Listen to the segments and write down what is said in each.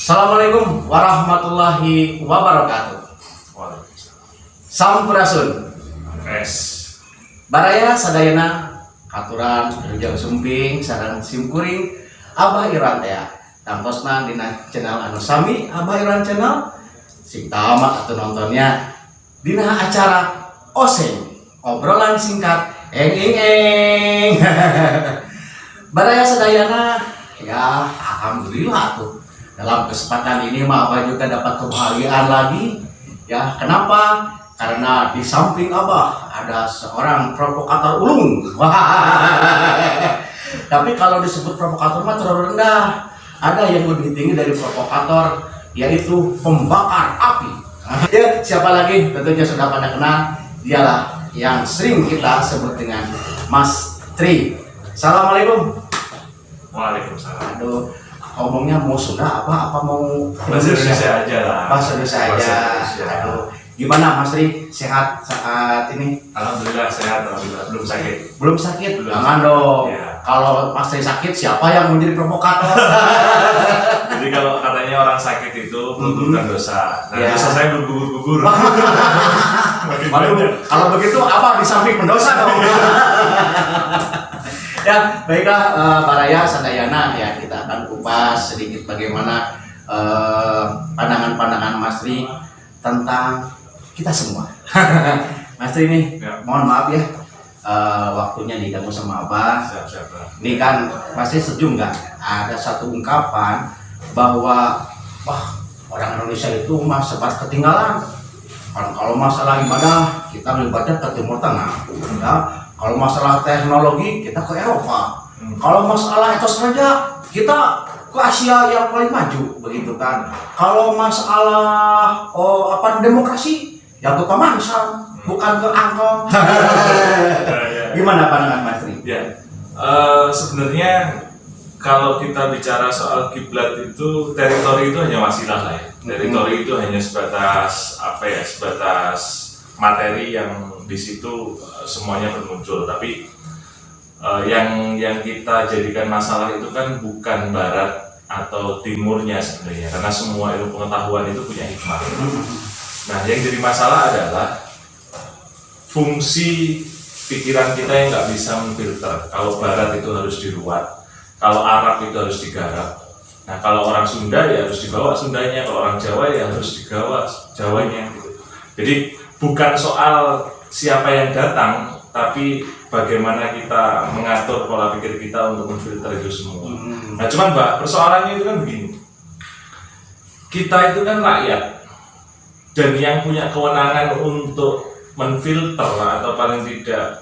Assalamualaikum warahmatullahi wabarakatuh. Sampurasun. Baraya sadayana katuran Rujang Sumping sareng simkuring Abah Iran teh tangtosna dina channel anu sami Abah Iran channel sing tamat atuh nontonnya dina acara Oseng obrolan singkat eng. Baraya sadayana ya alhamdulillah tuh dalam kesempatan ini mah Abah juga dapat kebahagiaan lagi ya. Kenapa? Karena di samping Abah ada seorang provokator ulung. Tapi kalau disebut provokator mah terlalu rendah. Ada yang lebih tinggi dari provokator, yaitu pembakar api. Ya, siapa lagi? Tentunya sudah pada kenal. Dialah yang sering kita sebut dengan Mas Tri. Assalamualaikum. Waalaikumsalam. Aduh, ngomongnya mau Sunda apa mau Bahasa Indonesia aja lah. Bahasa Indonesia aja. Aduh, gimana Mas Tri? Sehat saat ini? Alhamdulillah sehat, alhamdulillah belum sakit. Belum sakit? Belum. Jangan dong. Ya. Kalau Mas Tri sakit, siapa yang menjadi provokator? Jadi kalau katanya orang sakit itu menggugurkan dosa. Nah, Ya. dosa saya bergugur-gugur. Makin Waduh, banyak. kalau begitu Abah di samping pendosa dong. Ya, baiklah Baraya Sadayana ya, kita akan kupas sedikit bagaimana pandangan-pandangan Mas Tri tentang kita semua. Mas Tri nih, Ya. mohon maaf ya waktunya diganggu sama Abah. Siap. Ini kan Mas Tri setuju nggak? Ada satu ungkapan bahwa wah orang Indonesia itu mah sempat ketinggalan. Kalau masalah ibadah kita libatnya ke Timur Tengah, ya. Kalau masalah teknologi kita ke Eropa. Kalau masalah etos kerja kita ke Asia yang paling maju, begitu kan. Kalau masalah demokrasi ya ke Pamansam, bukan ke Angkel. Gimana pandangan Mas Tri? Ya. Sebenarnya kalau kita bicara soal kiblat itu, teritori itu hanya wasilah lah ya. Teritori itu hanya sebatas sebatas materi yang di situ semuanya bermuncul. Tapi yang kita jadikan masalah itu kan bukan barat atau timurnya sebenarnya, karena semua ilmu pengetahuan itu punya hikmah. Nah, yang jadi masalah adalah fungsi pikiran kita yang nggak bisa memfilter. Kalau barat itu harus diruat, kalau Arab itu harus digarap. Nah, kalau orang Sunda ya harus dibawa Sundanya, kalau orang Jawa ya harus digawa Jawanya gitu. Jadi bukan soal siapa yang datang, tapi bagaimana kita mengatur pola pikir kita untuk memfilter itu semua. Nah, cuman Mbak, persoalannya itu kan begini. Kita itu kan rakyat, dan yang punya kewenangan untuk menfilter atau paling tidak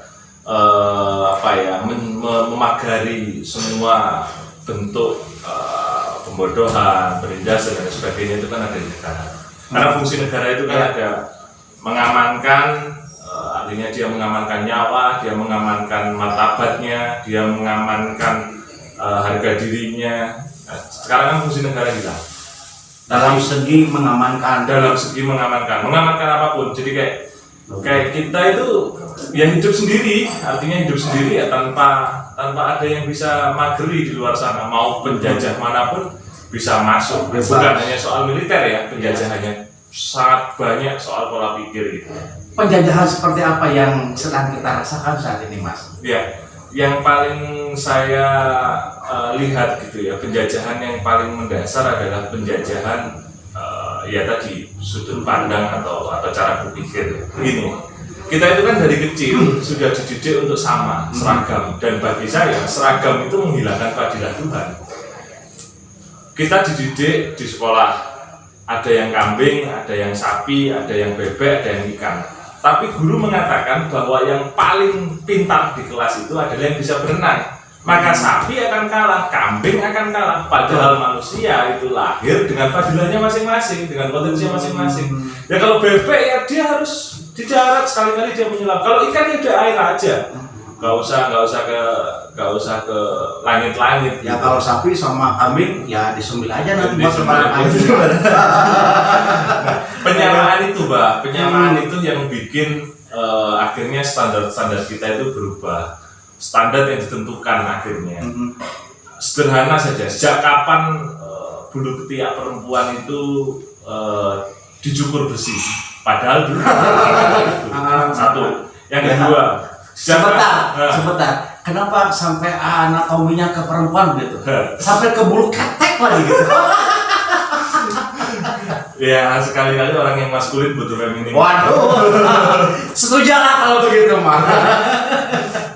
memagari semua bentuk pembodohan, penindasan dan sebagainya itu kan ada di negara. Karena fungsi negara itu kan ada mengamankan, artinya dia mengamankan nyawa, dia mengamankan martabatnya, dia mengamankan harga dirinya. Nah, sekarang kan fungsi negara kita Dalam segi mengamankan mengamankan apapun. Jadi kayak kita itu ya hidup sendiri, artinya hidup sendiri ya tanpa ada yang bisa mageri di luar sana. Mau penjajah manapun bisa masuk. Bukan hanya soal militer ya, penjajahannya sangat banyak soal pola pikir gitu. penjajahan seperti apa yang sedang kita rasakan saat ini, Mas? Ya, yang paling saya lihat gitu ya, penjajahan yang paling mendasar adalah penjajahan ya tadi sudut pandang atau cara berpikir. Begini, kita itu kan dari kecil sudah dididik untuk sama, seragam, dan bagi saya seragam itu menghilangkan keadilan Tuhan. Kita dididik di sekolah, ada yang kambing, ada yang sapi, ada yang bebek, ada yang ikan. Tapi guru mengatakan bahwa yang paling pintar di kelas itu adalah yang bisa berenang. Maka sapi akan kalah, kambing akan kalah. Padahal manusia itu lahir dengan fadilahnya masing-masing, dengan potensinya masing-masing. Ya kalau bebek ya dia harus di darat, sekali-kali dia menyelam. Kalau ikan ya udah air aja. Gak usah ke langit-langit. Ya gitu. kalau sapi sama kambing ya disembil aja nanti buat Disembelih lebaran aja. Penyamaan itu, Mbak, penyamaan itu yang bikin akhirnya standar kita itu berubah. Standar yang ditentukan akhirnya. Sederhana saja, sejak kapan bulu ketiak perempuan itu dicukur besi. Padahal dulu satu. Yang kedua, sebentar. Kenapa sampai anatominya ke perempuan gitu? Sampai ke bulu ketek lagi gitu. Ya sekali-kali orang yang maskulin butuh feminim. Waduh, setuju lah kalau begitu Mas.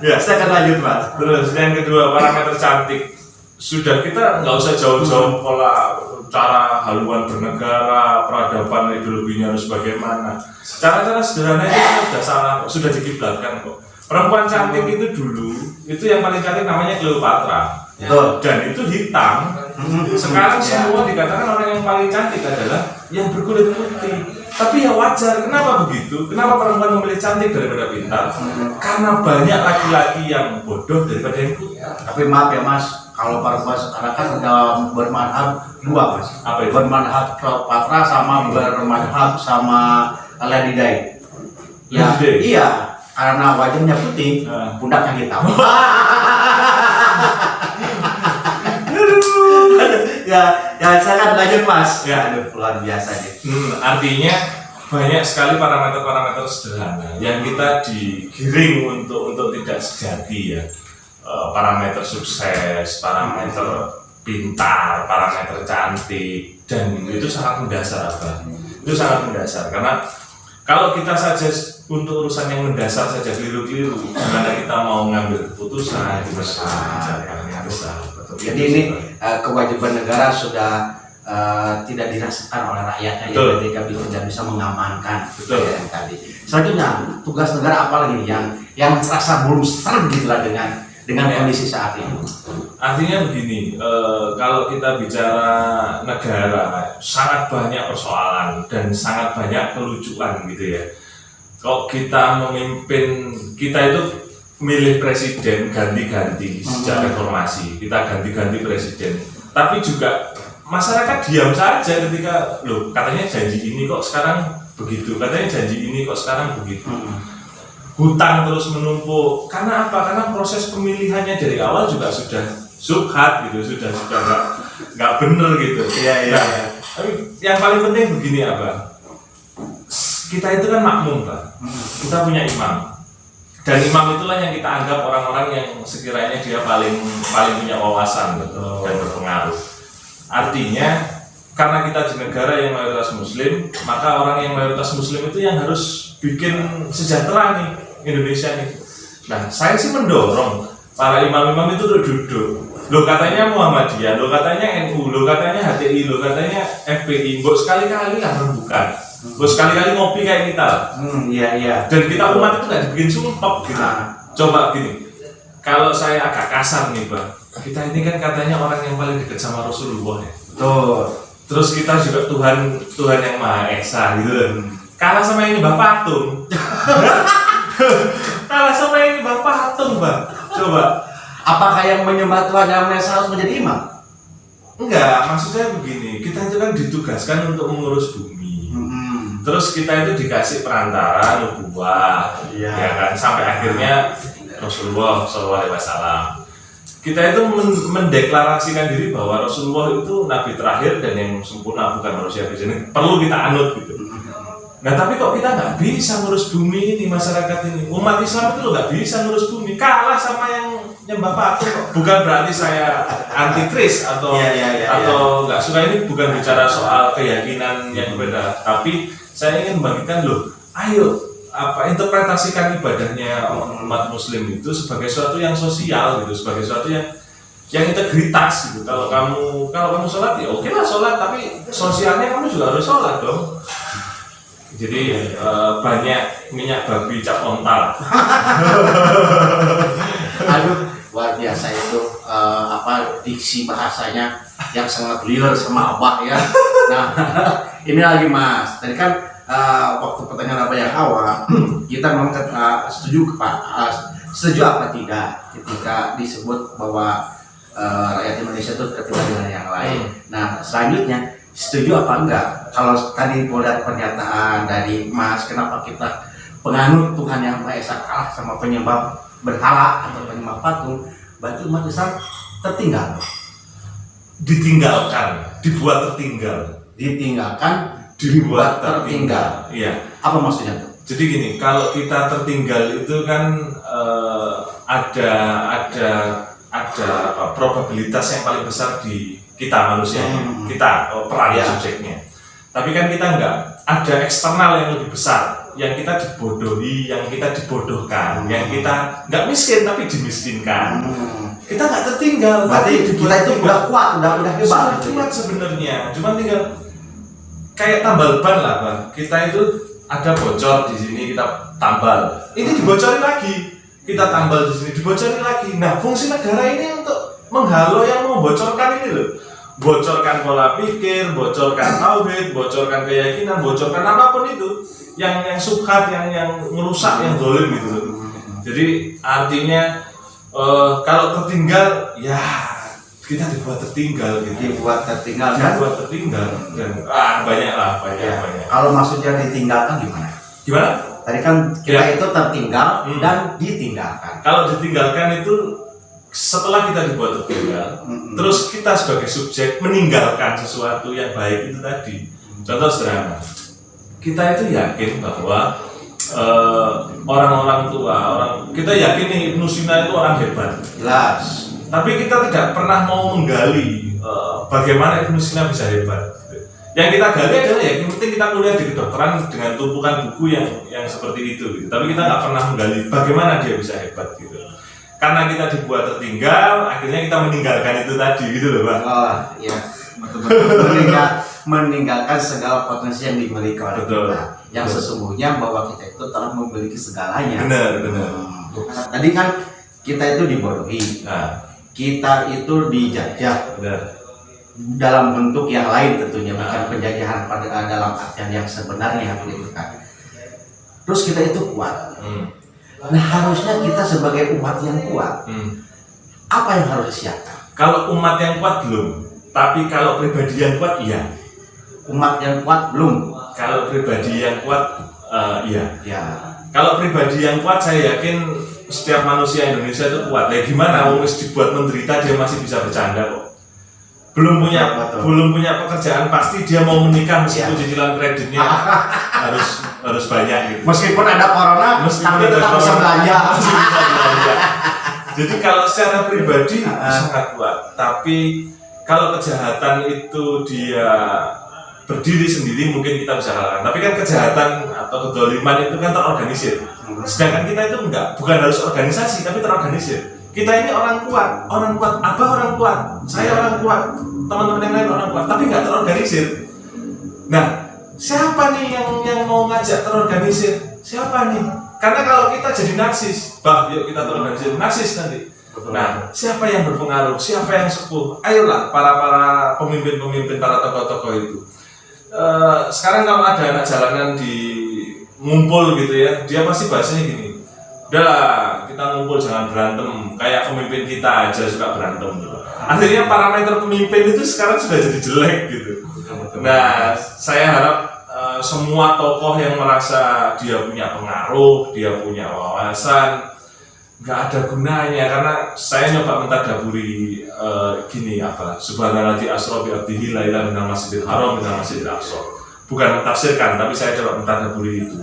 Ya, saya akan lanjut Mas. Terus yang kedua, parameter cantik. Sudah, kita nggak usah jauh-jauh pola cara haluan bernegara, peradaban ideologinya harus bagaimana. Cara-cara sederhana itu sudah salah kok, sudah dikiblatkan kok. Perempuan cantik itu dulu, itu yang paling cantik namanya Cleopatra. Dan itu hitam. Sekarang semua dikatakan orang yang paling cantik adalah yang berkulit putih. Tapi ya wajar, kenapa begitu? Kenapa perempuan memilih cantik daripada pintar? Karena banyak laki-laki yang bodoh daripada yang pintar. Tapi maaf ya Mas, kalau perempuan sekarang kan udah bermadhab dua Mas. Apa itu? Bermadhab Cleopatra sama bermadhab sama Lady Di. Ya, Lady Di? iya, karena wajahnya putih, pundaknya hitam. ya sangat lanjut Mas. Ya, aduh luar biasa nih. Artinya banyak sekali parameter-parameter sederhana yang kita digiring untuk tidak sejati ya. Parameter sukses, parameter pintar, parameter cantik, dan itu sangat mendasar apa? Itu sangat mendasar karena kalau kita saja untuk urusan yang mendasar saja keliru-keliru, gimana kita mau ngambil keputusan, gimana besar. Jadi ini kewajiban negara sudah tidak dirasakan oleh rakyatnya ya, ketika tidak bisa mengamankan yang tadi. Selanjutnya tugas negara apa lagi yang terasa belum serg gitulah dengan kondisi saat ini. Artinya begini, kalau kita bicara negara sangat banyak persoalan dan sangat banyak kelucuan gitu ya. Kalau kita memimpin, kita itu milih presiden ganti-ganti sejak reformasi, kita ganti-ganti presiden. Tapi juga masyarakat diam saja ketika loh katanya janji ini kok sekarang begitu, katanya janji ini kok sekarang begitu. Hutang terus menumpuk. Karena apa? Karena proses pemilihannya dari awal juga sudah subhat gitu, sudah nggak bener gitu. Iya. Tapi yang paling penting begini apa? Kita itu kan makmum Pak. Kita punya imam. Dan imam itulah yang kita anggap orang-orang yang sekiranya dia paling punya wawasan dan berpengaruh. Artinya karena kita di negara yang mayoritas muslim, maka orang yang mayoritas muslim itu yang harus bikin sejahtera nih Indonesia nih. Nah, saya sih mendorong para imam-imam itu untuk duduk. Lo katanya Muhammadiyah, lo katanya NU, lo katanya HTI, lo katanya FPI. Mbok sekali-kali lah rembukan. Mbok sekali-kali ngopi kayak kita lah. Iya. Dan kita umat itu nggak dibikin sumpah gitu. Coba gini, kalau saya agak kasar nih Bang, kita ini kan katanya orang yang paling dekat sama Rasulullah ya. Tuh. Terus kita juga Tuhan yang Maha Esa gitu. Kalah sama ini Mbah Patung. Kalah sama ini Mbah Patung Bang. Coba. Apakah yang menyembah Tuhan yang Maha Esa harus menjadi imam? Enggak, maksud saya begini, kita itu kan ditugaskan untuk mengurus bumi. Terus kita itu dikasih perantara nubuwah, ya kan, sampai akhirnya Rasulullah SAW. Kita itu mendeklarasikan diri bahwa Rasulullah itu nabi terakhir dan yang sempurna, bukan manusia biasa. Ini perlu kita anut gitu. Nah tapi kok kita nggak bisa ngurus bumi ini, masyarakat ini, umat Islam itu loh nggak bisa ngurus bumi, kalah sama yang nyembah patung kok. Bukan berarti saya anti kris atau nggak suka, ini bukan bicara soal keyakinan yang berbeda, tapi saya ingin membagikan loh, ayo interpretasikan ibadahnya umat muslim itu sebagai sesuatu yang sosial gitu, sebagai sesuatu yang integritas gitu. Kalau kamu sholat ya oke lah sholat, tapi sosialnya kamu juga harus sholat dong. Jadi banyak minyak babi cap ontal. Aduh, luar biasa itu diksi bahasanya yang sangat liar sama Abah ya. Nah, ini lagi Mas. Tadi kan waktu pertanyaan Abah yang awal, kita memang setuju apa tidak ketika disebut bahwa rakyat Indonesia itu ketiga dengan yang lain. Nah, selanjutnya setuju apa enggak? Kalau tadi melihat pernyataan dari Mas, kenapa kita penganut Tuhan yang Maha Esa kalah sama penyembah berhala atau penyembah patung, berarti umat Islam tertinggal. ditinggalkan, dibuat tertinggal. Ditinggalkan, Dibuat tertinggal. Iya. Apa maksudnya tuh? Jadi gini, kalau kita tertinggal itu kan ada apa, probabilitas yang paling besar di kita manusia, kita peran subjeknya. Tapi kan kita enggak, ada eksternal yang lebih besar, yang kita dibodohi, yang kita dibodohkan, yang kita nggak miskin tapi dimiskinkan. Kita nggak tertinggal. Berarti kita itu udah kuat, udah hebat. Sudah kuat sebenarnya, cuma tinggal kayak tambal ban lah, Bang. Kita itu ada bocor di sini, kita tambal. Ini dibocorin lagi, kita tambal di sini, dibocorin lagi. Nah, fungsi negara ini untuk menghalau yang mau bocorkan ini loh. Bocorkan pola pikir, bocorkan tauhid, bocorkan keyakinan, bocorkan apapun itu yang subhat, yang merusak, yang zalim gitu loh. Jadi artinya kalau tertinggal, ya kita dibuat tertinggal gitu. Dibuat tertinggal kan? Dibuat tertinggal dan banyak. Kalau maksudnya ditinggalkan gimana? Gimana? Tadi kan kita itu tertinggal dan ditinggalkan. Kalau ditinggalkan itu setelah kita dibuat tertinggal, terus kita sebagai subjek meninggalkan sesuatu yang baik itu tadi. Contoh sederhana, kita itu yakin bahwa orang-orang tua, kita yakin nih Ibnu Sina itu orang hebat. Jelas. Tapi kita tidak pernah mau menggali bagaimana Ibnu Sina bisa hebat. Yang kita gali adalah yang penting kita kuliah di kedokteran dengan tumpukan buku yang seperti itu. Gitu. Tapi kita nggak pernah menggali bagaimana dia bisa hebat gitu. Karena kita dibuat tertinggal, akhirnya kita meninggalkan itu tadi gitu loh, Pak. Oh iya, betul-betul meninggalkan segala potensi yang dimiliki oleh kita. Yang sesungguhnya bahwa kita itu telah memiliki segalanya. Benar. Tadi kan kita itu dibodohi. Nah. Kita itu dijajah. Benar. Dalam bentuk yang lain tentunya, bukan penjajahan pada dalam artian yang sebenarnya begitu kan. Terus kita itu kuat. Nah, harusnya kita sebagai umat yang kuat, apa yang harus disiapkan? Kalau umat yang kuat belum, tapi kalau pribadi yang kuat iya. Umat yang kuat belum. Kalau pribadi yang kuat iya. Ya. Kalau pribadi yang kuat saya yakin setiap manusia Indonesia itu kuat. Ya gimana? Wis dibuat menderita dia masih bisa bercanda kok. Belum punya pekerjaan pasti dia mau menikah meskipun cicilan kreditnya harus banyak gitu. Meskipun ada corona, tapi tetap bisa belanja. Jadi kalau secara pribadi sangat kuat, tapi kalau kejahatan itu dia berdiri sendiri mungkin kita bisa kalahkan. Tapi kan kejahatan atau kedzaliman itu kan terorganisir. Sedangkan kita itu enggak, bukan harus organisasi tapi terorganisir. Kita ini orang kuat, Abah orang kuat, saya orang kuat, teman-teman yang lain orang kuat, tapi nggak terorganisir. Nah, siapa nih yang mau ngajak terorganisir? Siapa nih? Karena kalau kita jadi narsis, yuk kita terorganisir, narsis nanti. Nah, siapa yang berpengaruh? Siapa yang sepuh? Ayolah para pemimpin-pemimpin, para tokoh-tokoh itu. Sekarang kalau ada anak jalanan di ngumpul gitu ya, dia pasti bahasanya gini. Udahlah, kita ngumpul jangan berantem. Kayak pemimpin kita aja suka berantem. Akhirnya parameter pemimpin itu sekarang sudah jadi jelek gitu. Nah, saya harap semua tokoh yang merasa dia punya pengaruh, dia punya wawasan, nggak ada gunanya. Karena saya nyoba mentadaburi gini apa? Subhanalladzi asra bi abdihi laila minal masjidil haram minal masjidil aqsa. Bukan mentafsirkan, tapi saya coba mentadaburi itu.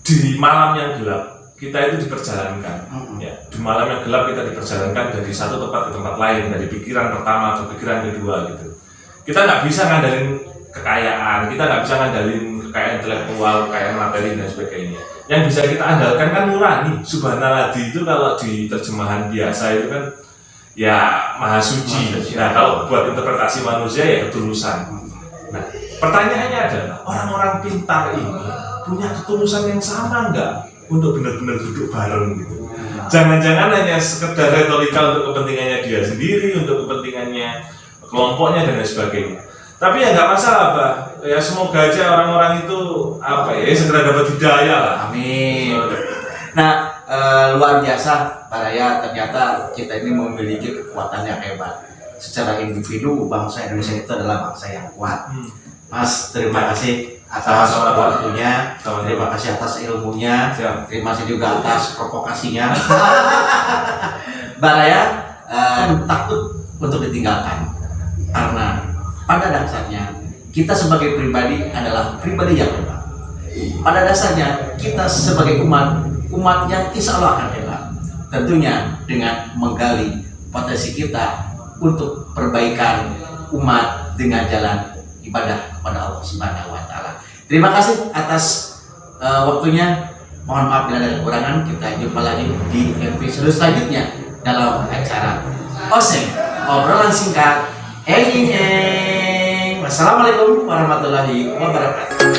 Di malam yang gelap kita itu diperjalankan, ya. Di malam yang gelap kita diperjalankan dari satu tempat ke tempat lain, dari pikiran pertama ke pikiran kedua gitu. Kita nggak bisa ngandalin kekayaan, kita nggak bisa ngandalin kekayaan intelektual, kekayaan materi dan sebagainya. Yang bisa kita andalkan kan nurani. Subhanalladzi itu kalau di terjemahan biasa itu kan ya maha suci. Nah, kalau buat interpretasi manusia ya ketulusan. Nah, pertanyaannya adalah orang-orang pintar ini punya ketulusan yang sama nggak? Untuk benar-benar duduk bareng gitu. Jangan-jangan hanya sekedar retorika untuk kepentingannya dia sendiri, untuk kepentingannya kelompoknya dan lain sebagainya. Tapi ya nggak masalah, Pak. Ya semoga aja orang-orang itu segera dapat hidayah lah. Amin. Nah, luar biasa Pak Raya, ternyata kita ini memiliki kekuatan yang hebat. Secara individu, bangsa Indonesia itu adalah bangsa yang kuat. Mas, terima kasih atas waktunya, terima kasih atas ilmunya, terima kasih juga atas provokasinya. Mbak Raya takut untuk ditinggalkan. Karena pada dasarnya kita sebagai pribadi adalah pribadi yang hebat. Pada dasarnya kita sebagai umat yang insya Allah akan hebat. Tentunya dengan menggali potensi kita untuk perbaikan umat dengan jalan ibadah kepada Allah Subhanahu wa taala. Terima kasih atas waktunya. Mohon maaf bila ada kekurangan. Kita jumpa lagi di episode selanjutnya dalam acara Oseng, obrolan singkat. Wassalamualaikum warahmatullahi wabarakatuh.